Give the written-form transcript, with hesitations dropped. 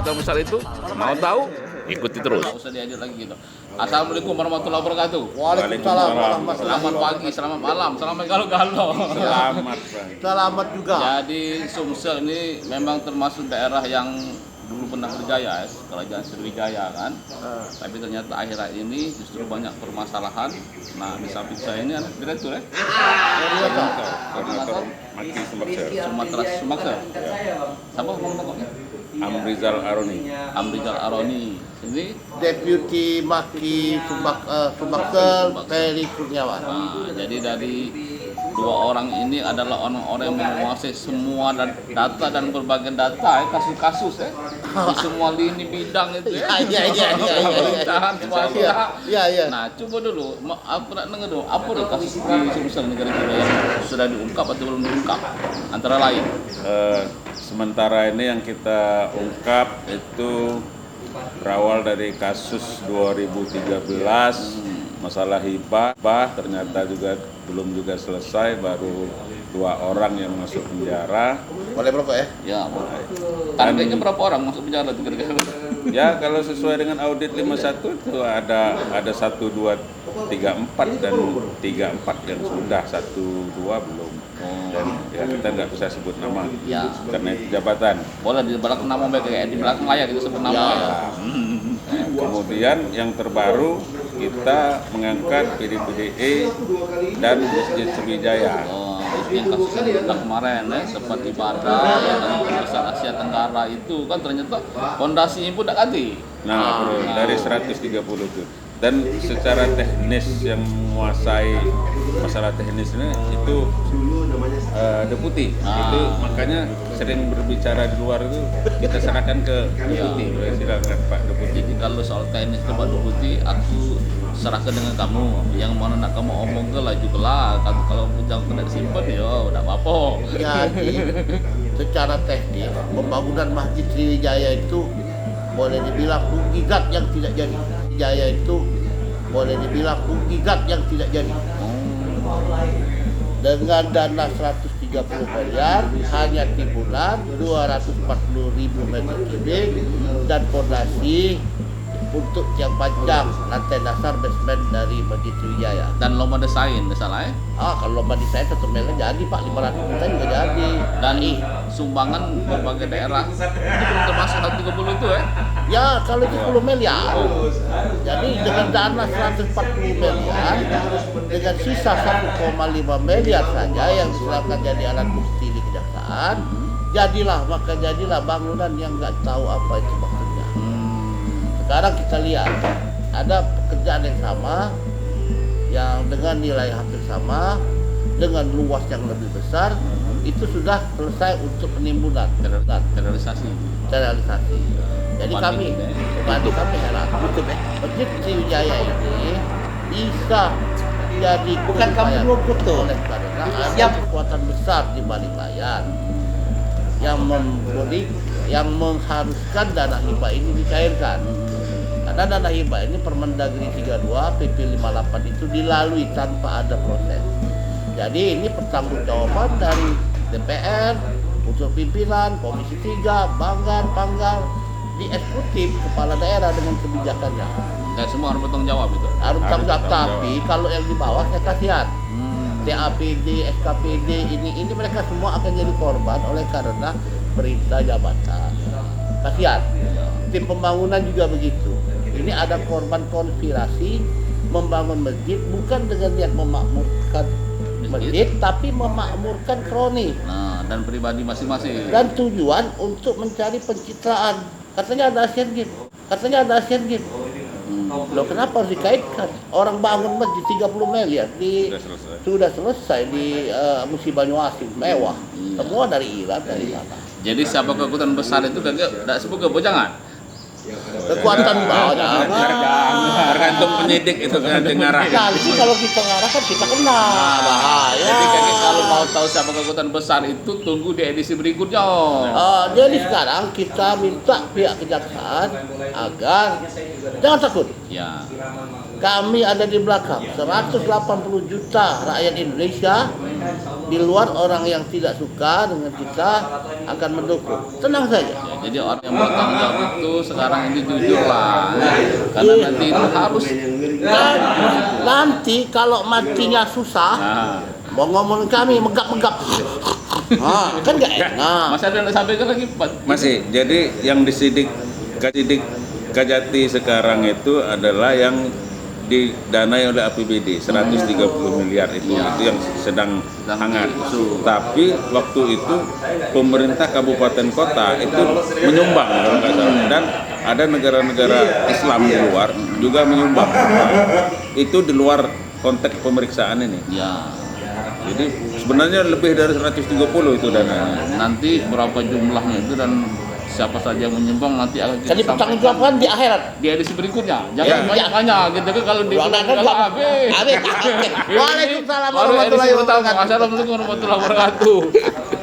kekuatan besar itu? Mau tahu? Ikuti terus. Nggak usah diajak lagi gitu. Assalamualaikum warahmatullahi wabarakatuh. Waalaikumsalam warahmatullahi Selamat pagi, selamat malam, selamat galo-galo. Selamat juga. Jadi Sumsel ini memang termasuk daerah yang dulu pernah berjaya, kerajaan Sriwijaya kan. Tapi ternyata akhir-akhir ini justru banyak permasalahan. Nah, di samping saya ini anak direktur ya. Koordinator Maki Sumatera. Sumatera. Siapa ngomong-ngomongnya? Amrizal Aroni. Amrizal Aroni. Ini Deputi Maki Sumaksel Peri Kurniawan. nah, jadi dari dua orang ini adalah orang-orang yang menguasai semua data dan berbagai data, kasus-kasus ya, di semua lini bidang itu ya. Pemerintahan swasta. Iya. Nah, coba dulu, aku nak dengar dulu, apa dulu kasus di Sumsel negara kita yang sudah diungkap atau belum diungkap? Antara lain. Sementara ini yang kita ungkap itu berawal dari kasus 2013 masalah hibah ternyata juga belum selesai, baru 2 orang yang masuk penjara. Boleh merokok ya? Ya, boleh. Targetnya berapa orang masuk penjara itu kira-kira? Ya kalau sesuai dengan audit 51 itu ada 1, 2, 3, 4 dan 3, 4 yang sudah, 1, 2 belum. Dan ya kita nggak bisa sebut nama Ya. karena itu jabatan. Boleh di belakang nama kayak di belakang layar gitu sebut nama ya. Kemudian yang terbaru kita mengangkat PDPDE dan Masjid Sriwijaya. Oh, yang kasus yang kita kemarin ya, seperti ibadah dan besar Asia Tenggara itu kan ternyata fondasinya pun tak ganti. Nah, bro, dari 130 itu. Dan secara teknis yang menguasai masalah teknis ini itu deputi. Itu makanya sering berbicara di luar itu kita serahkan ke deputi. Silakan Pak Deputi. Jadi kalau soal teknis ke Pak Deputi, aku serahkan dengan kamu. Yang mana nak kamu omong ke laju kelah. Kalau jangan kena disimpan ya udah apa-apa. Jadi secara teknis pembangunan Masjid Sriwijaya itu boleh dibilang mukjizat yang tidak jadi. Jaya itu boleh dibilang mukjizat yang tidak jadi. Dengan dana 130 miliar, hanya timbunan 240.000 meter kubik dan fondasi untuk tiang panjang lantai dasar basement dari Masjid Sriwijaya. Dan lomba desain, salah ya? Kalau lomba desain 1 miliar jadi Pak, 500 juta juga jadi. Dan sumbangan berbagai daerah itu belum termasuk 130 itu ya? Ya kalau itu 10 miliar. Jadi dengan dana 140 miliar, dengan sisa 1,5 miliar saja yang diserahkan jadi alat bukti di kejaksaan, jadilah bangunan yang nggak tahu apa itu maksudnya. Sekarang kita lihat ada pekerjaan yang sama, yang dengan nilai hampir sama, dengan luas yang lebih besar, itu sudah selesai untuk penimbunan, Terrealisasi. Jadi kami heran, Masjid Sriwijaya ini bisa jadi Bukan kamu belum putus. oleh karena ada kekuatan besar di balik layar yang mengharuskan dana hibah ini dicairkan. Karena dana hibah ini Permendagri 32 PP 58 itu dilalui tanpa ada proses. Jadi ini pertanggungjawaban dari DPR, unsur pimpinan, Komisi 3, Panggal, di eksekutif kepala daerah dengan kebijakannya. Dan semua harus bertanggung jawab itu. Harus tanggung jawab, tapi kalau yang di bawah saya kasihan. TAPD, SKPD ini mereka semua akan jadi korban oleh karena perintah jabatan. Kasihan. Tim pembangunan juga begitu. Ini ada korban konspirasi membangun masjid bukan dengan niat memakmurkan masjid, tapi memakmurkan kroni. Nah, dan pribadi masing-masing. Dan tujuan untuk mencari pencitraan. Katanya ada Asian Games. Loh kenapa harus dikaitkan? Orang bangun masjid 30 miliar sudah selesai di Musi Banyuasin, mewah. Semua dari Iran, dari sana. Jadi siapa kekuatan besar itu kagak enggak sebut jangan. Kekuatan banyak. Tergantung penyidik itu kan ngarah. Nanti kalau kita ngarah kan kita kena bahaya. Jadi kakek kalau mau tahu siapa kekuatan besar itu tunggu di edisi berikutnya. Jadi sekarang kita minta pihak kejaksaan agar jangan takut. Ya. Kami ada di belakang 180 juta rakyat Indonesia di luar orang yang tidak suka dengan kita akan mendukung. Tenang saja. Ya, jadi orang yang bertanggung jawab itu sekarang ini jujur lah, karena Iya. nanti itu harus. Dan nanti kalau matinya susah, Nah, mau ngomongin kami megap-megap. Kan gak enak. masih ada yang disampaikan lagi Pak? Masih. Jadi yang disidik Kajati sekarang itu adalah yang didanai oleh APBD 130 miliar itu yang sedang hangat. Tapi waktu itu pemerintah kabupaten kota itu menyumbang kalau nggak salah, dan ada negara-negara Islam di luar juga menyumbang. Itu di luar konteks pemeriksaan ini. Ya, Jadi sebenarnya lebih dari 130 itu dananya. nanti berapa jumlahnya itu dan siapa saja yang menyumbang nanti akan Jadi pertanggungjawabkan di akhirat. di edisi berikutnya. Ya. Jangan banyak-banyak gitu kan, kalau di Habis. Waalaikumsalam warahmatullahi wabarakatuh. Assalamualaikum warahmatullahi wabarakatuh.